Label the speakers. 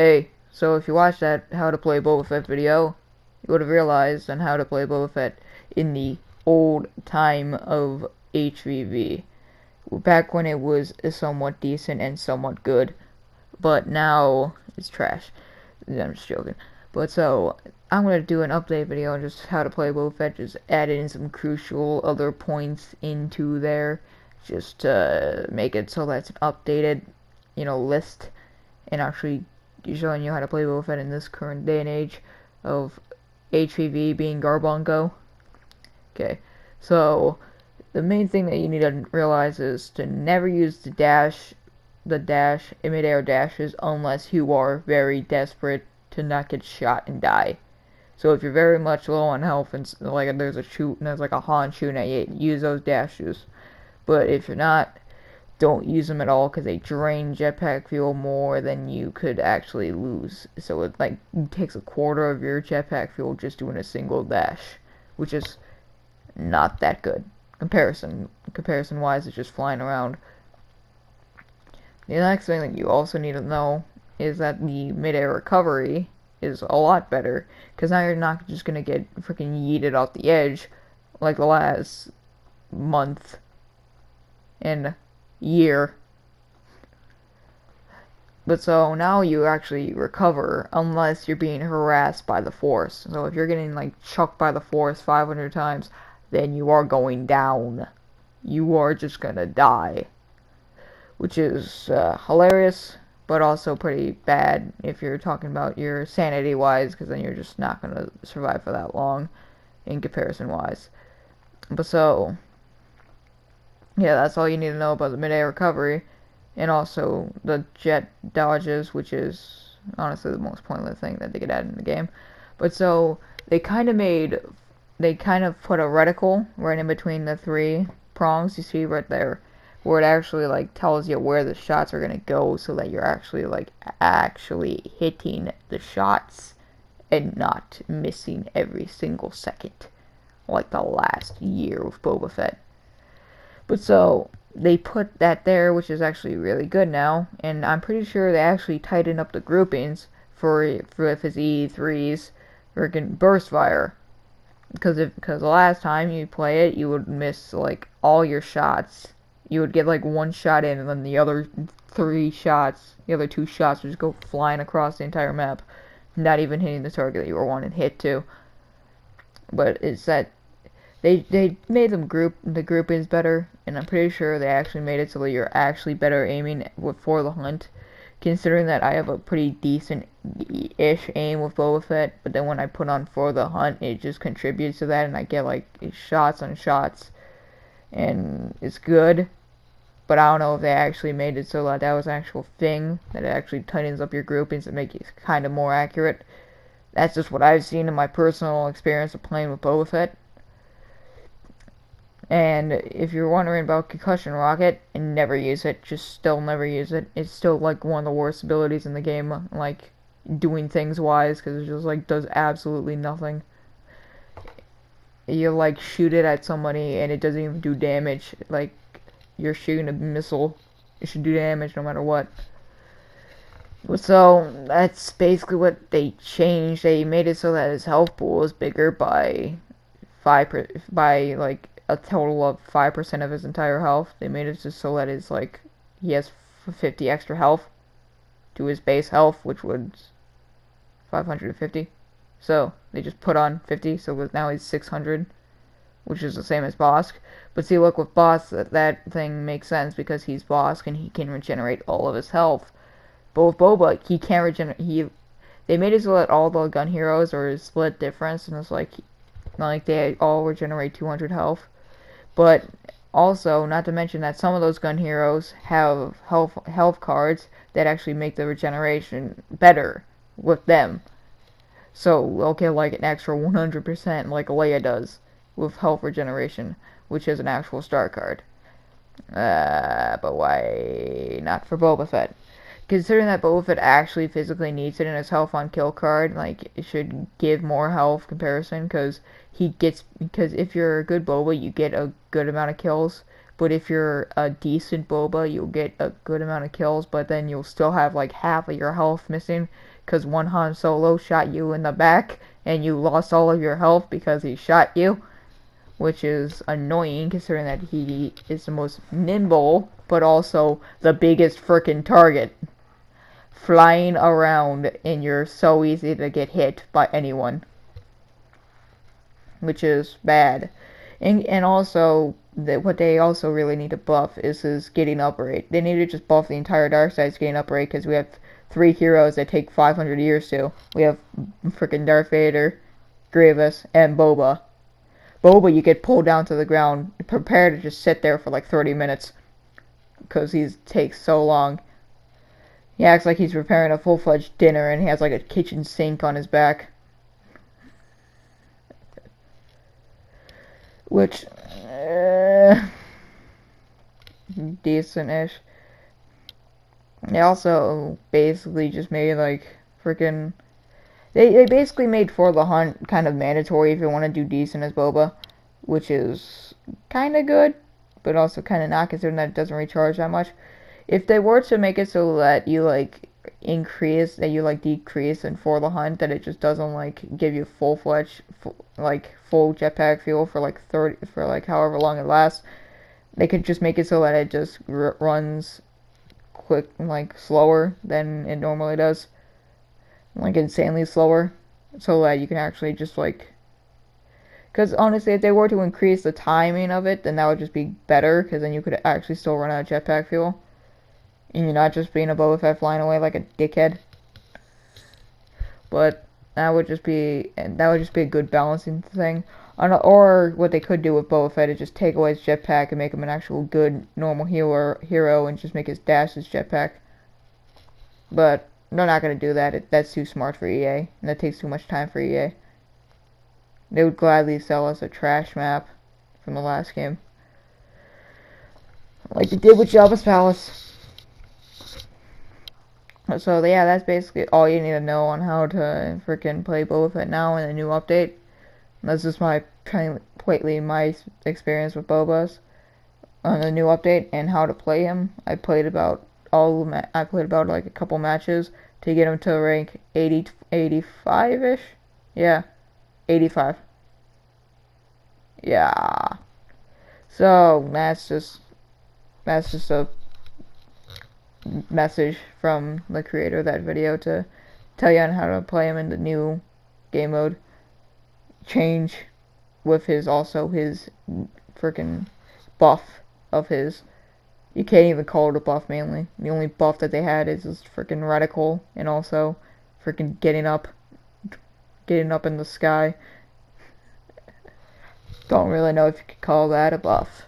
Speaker 1: Hey, so if you watched that How to Play Boba Fett video, you would have realized on how to play Boba Fett in the old time of HVV. Back when it was somewhat decent and somewhat good, but now it's trash. I'm just joking. But so, I'm going to do an update video on just how to play Boba Fett, just add in some crucial other points into there, just to make it so that's an updated, list, and actually showing you how to play Boba Fett in this current day and age of HVV being Garbongo. Okay, so the main thing that you need to realize is to never use the mid-air dashes unless you are very desperate to not get shot and die. So if you're very much low on health and like there's like a Han shooting at you, use those dashes. But if you're not, don't use them at all because they drain jetpack fuel more than you could actually lose. So it takes a quarter of your jetpack fuel just doing a single dash, which is not that good. Comparison wise, it's just flying around. The next thing that you also need to know is that the mid-air recovery is a lot better, because now you're not just gonna get freaking yeeted off the edge like the last month and year. But so now you actually recover unless you're being harassed by the Force. So if you're getting chucked by the Force 500 times, then you are going down. You are just gonna die. Which is hilarious, but also pretty bad if you're talking about your sanity wise, because then you're just not gonna survive for that long in comparison wise. But so, yeah, that's all you need to know about the mid-air recovery, and also the jet dodges, which is honestly the most pointless thing that they could add in the game. But so they kind of put a reticle right in between the three prongs you see right there, where it actually tells you where the shots are gonna go, so that you're actually hitting the shots and not missing every single second, like the last year of Boba Fett. But so they put that there, which is actually really good now, and I'm pretty sure they actually tightened up the groupings for his E3's freaking burst fire. Because the last time you play it, you would miss all your shots. You would get one shot in, and then the other two shots would just go flying across the entire map, not even hitting the target that you were wanting to hit to. But it's that they made the groupings better, and I'm pretty sure they actually made it so that you're actually better aiming for the hunt. Considering that I have a pretty decent-ish aim with Boba Fett, but then when I put on for the hunt, it just contributes to that, and I get shots on shots, and it's good. But I don't know if they actually made it so that was an actual thing, that it actually tightens up your groupings and make it kind of more accurate. That's just what I've seen in my personal experience of playing with Boba Fett. And if you're wondering about Concussion Rocket, and never use it, still never use it. It's still one of the worst abilities in the game, doing things wise, because it just does absolutely nothing. You shoot it at somebody and it doesn't even do damage. You're shooting a missile, it should do damage no matter what. So that's basically what they changed. They made it so that his health pool is bigger by a total of 5% of his entire health. They made it just so that it's he has 50 extra health to his base health, which was 550. So they just put on 50, so now he's 600, which is the same as Bosk. But see, look, with Bosk, that thing makes sense because he's Bosk and he can regenerate all of his health. But with Boba, he can't regenerate. They made it so that all the gun heroes are a split difference, and it's they all regenerate 200 health. But also, not to mention that some of those gun heroes have health cards that actually make the regeneration better with them. So they'll get an extra 100% like Leia does with health regeneration, which is an actual star card. But why not for Boba Fett? Considering that Boba Fett actually physically needs it in his health on kill card, it should give more health comparison, because if you're a good Boba, you get a good amount of kills, but if you're a decent boba, you'll get a good amount of kills, but then you'll still have like half of your health missing because one Han Solo shot you in the back and you lost all of your health because he shot you, which is annoying considering that he is the most nimble but also the biggest frickin' target flying around, and you're so easy to get hit by anyone, which is bad. And also, what they also really need to buff is his getting up rate. They need to just buff the entire dark side's getting up rate, because we have 3 heroes that take 500 years to. We have freaking Darth Vader, Grievous, and Boba. Boba, you get pulled down to the ground. Prepare to just sit there for like 30 minutes, because he takes so long. He acts like he's preparing a full-fledged dinner, and he has like a kitchen sink on his back. Which, decent-ish. They also basically just made like freaking. They basically made For the Hunt kind of mandatory if you want to do decent as Boba, which is kind of good, but also kind of not, considering that it doesn't recharge that much. If they were to make it so that you like increase, that you like decrease in For the Hunt, that it just doesn't like give you full-fledged, full jetpack fuel for like 30, for like however long it lasts, they could just make it so that it just runs quick, like slower than it normally does, like insanely slower, so that you can actually just like, because honestly, if they were to increase the timing of it, then that would just be better, because then you could actually still run out of jetpack fuel, and you're not just being a Boba Fett flying away like a dickhead. But that would just be a good balancing thing. Or what they could do with Boba Fett is just take away his jetpack and make him an actual good normal hero, and just make his dash his jetpack. But they're not gonna do that. That's too smart for EA, and that takes too much time for EA. They would gladly sell us a trash map from the last game, like they did with Jabba's Palace. So yeah, that's basically all you need to know on how to freaking play Boba Fett now in the new update. That's just my experience with Bobas on the new update and how to play him. I played about like a couple matches to get him to rank 85-ish. Yeah, 85. Yeah. So that's just a message from the creator of that video to tell you on how to play him in the new game mode change, with his freaking buff of his. You can't even call it a buff, mainly. The only buff that they had is this freaking reticle, and also freaking getting up in the sky. Don't really know if you could call that a buff.